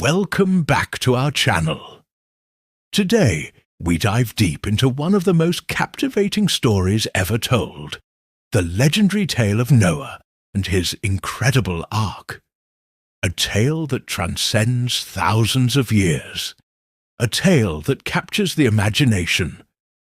Welcome back to our channel. Today, we dive deep into one of the most captivating stories ever told, the legendary tale of Noah and his incredible ark. A tale that transcends thousands of years. A tale that captures the imagination,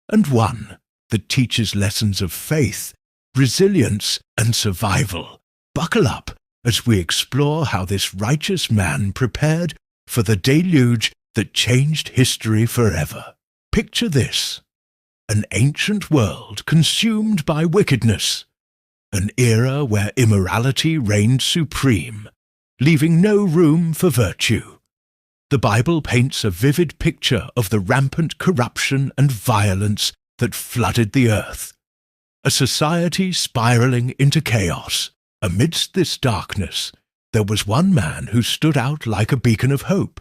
and one that teaches lessons of faith, resilience, and survival. Buckle up as we explore how this righteous man prepared for the deluge that changed history forever. Picture this: an ancient world consumed by wickedness, an era where immorality reigned supreme, leaving no room for virtue. The Bible paints a vivid picture of the rampant corruption and violence that flooded the earth, a society spiraling into chaos. Amidst this darkness, there was one man who stood out like a beacon of hope: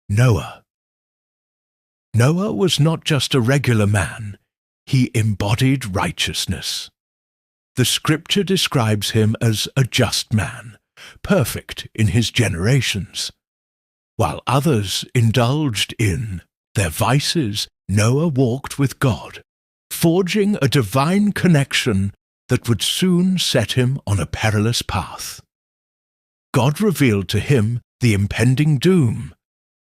Noah. Noah was not just a regular man, he embodied righteousness. The scripture describes him as a just man, perfect in his generations. While others indulged in their vices, Noah walked with God, forging a divine connection that would soon set him on a perilous path. God revealed to him the impending doom,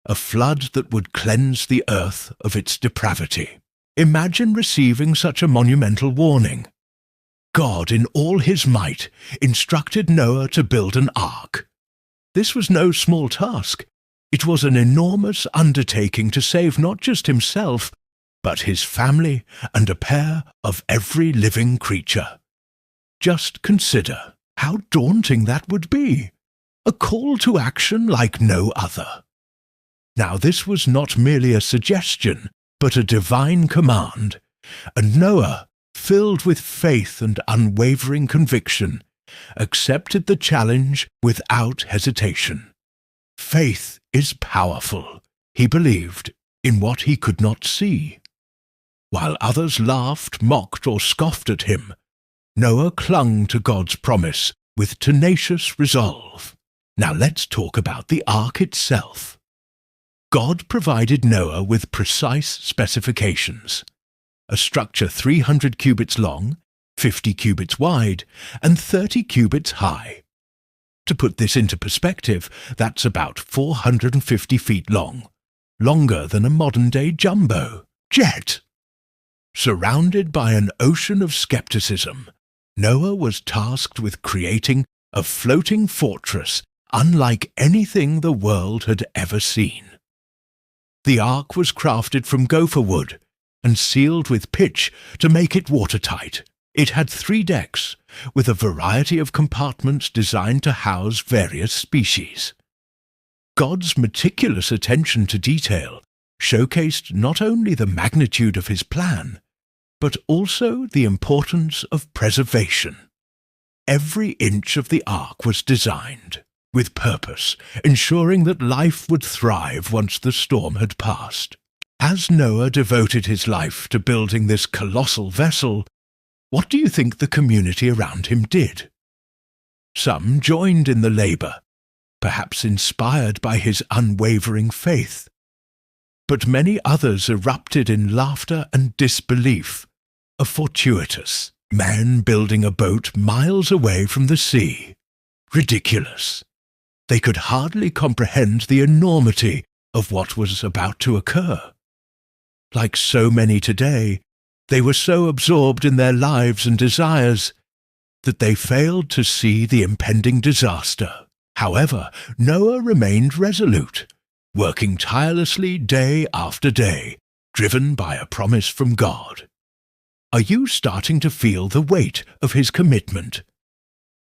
a flood that would cleanse the earth of its depravity. Imagine receiving such a monumental warning. God, in all his might, instructed Noah to build an ark. This was no small task. It was an enormous undertaking to save not just himself, but his family and a pair of every living creature. Just consider how daunting that would be. A call to action like no other. Now this was not merely a suggestion, but a divine command, and Noah, filled with faith and unwavering conviction, accepted the challenge without hesitation. Faith is powerful, he believed, in what he could not see. While others laughed, mocked, or scoffed at him, Noah clung to God's promise with tenacious resolve. Now let's talk about the ark itself. God provided Noah with precise specifications: a structure 300 cubits long, 50 cubits wide, and 30 cubits high. To put this into perspective, that's about 450 feet long, longer than a modern-day jumbo jet. Surrounded by an ocean of skepticism, Noah was tasked with creating a floating fortress unlike anything the world had ever seen. The ark was crafted from gopher wood and sealed with pitch to make it watertight. It had 3 decks, with a variety of compartments designed to house various species. God's meticulous attention to detail showcased not only the magnitude of his plan, but also the importance of preservation. Every inch of the ark was designed with purpose, ensuring that life would thrive once the storm had passed. As Noah devoted his life to building this colossal vessel, what do you think the community around him did? Some joined in the labor, perhaps inspired by his unwavering faith. But many others erupted in laughter and disbelief. A fortuitous man building a boat miles away from the sea. Ridiculous. They could hardly comprehend the enormity of what was about to occur. Like so many today, they were so absorbed in their lives and desires that they failed to see the impending disaster. However, Noah remained resolute, working tirelessly day after day, driven by a promise from God. Are you starting to feel the weight of his commitment?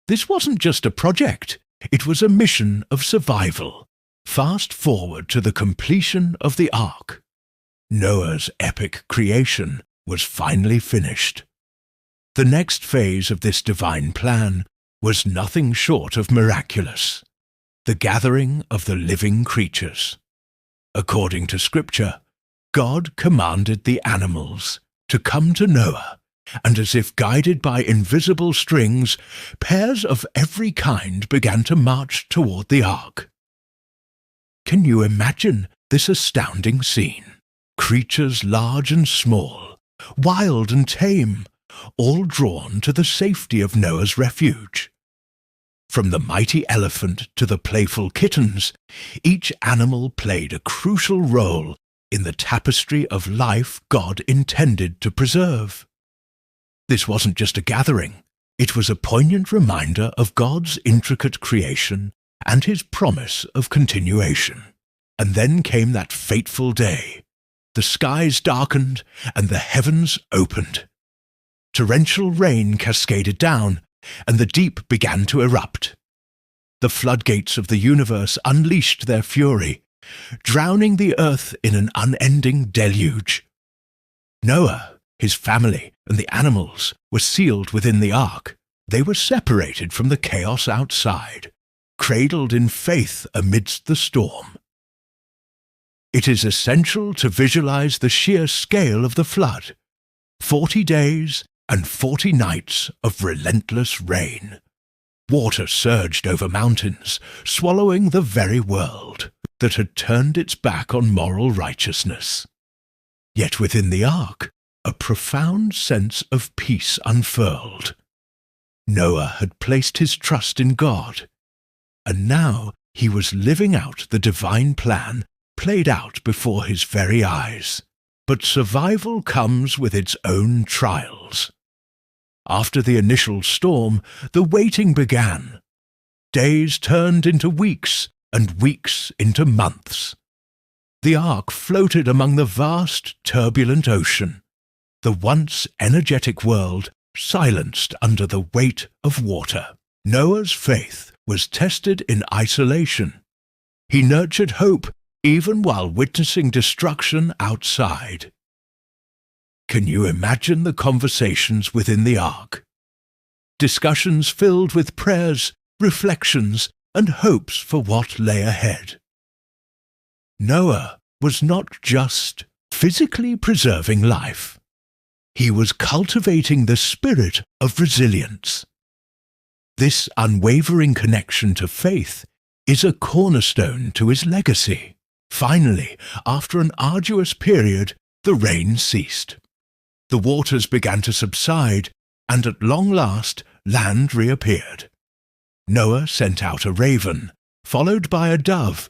This wasn't just a project, it was a mission of survival. Fast forward to the completion of the ark. Noah's epic creation was finally finished. The next phase of this divine plan was nothing short of miraculous: the gathering of the living creatures. According to Scripture, God commanded the animals to come to Noah, and as if guided by invisible strings, pairs of every kind began to march toward the ark. Can you imagine this astounding scene? Creatures large and small, wild and tame, all drawn to the safety of Noah's refuge. From the mighty elephant to the playful kittens, each animal played a crucial role in the tapestry of life God intended to preserve. This wasn't just a gathering, it was a poignant reminder of God's intricate creation and his promise of continuation. And then came that fateful day. The skies darkened and the heavens opened. Torrential rain cascaded down, and the deep began to erupt. The floodgates of the universe unleashed their fury, drowning the earth in an unending deluge. Noah, his family, and the animals were sealed within the ark. They were separated from the chaos outside, cradled in faith amidst the storm. It is essential to visualize the sheer scale of the flood. 40 days and 40 nights of relentless rain. Water surged over mountains, swallowing the very world that had turned its back on moral righteousness. Yet within the ark, a profound sense of peace unfurled. Noah had placed his trust in God, and now he was living out the divine plan played out before his very eyes. But survival comes with its own trials. After the initial storm, the waiting began. Days turned into weeks, and weeks into months. The ark floated among the vast, turbulent ocean, the once energetic world silenced under the weight of water. Noah's faith was tested in isolation. He nurtured hope even while witnessing destruction outside. Can you imagine the conversations within the ark? Discussions filled with prayers, reflections, and hopes for what lay ahead. Noah was not just physically preserving life. He was cultivating the spirit of resilience. This unwavering connection to faith is a cornerstone to his legacy. Finally, after an arduous period, the rain ceased. The waters began to subside, and at long last land reappeared. Noah sent out a raven, followed by a dove,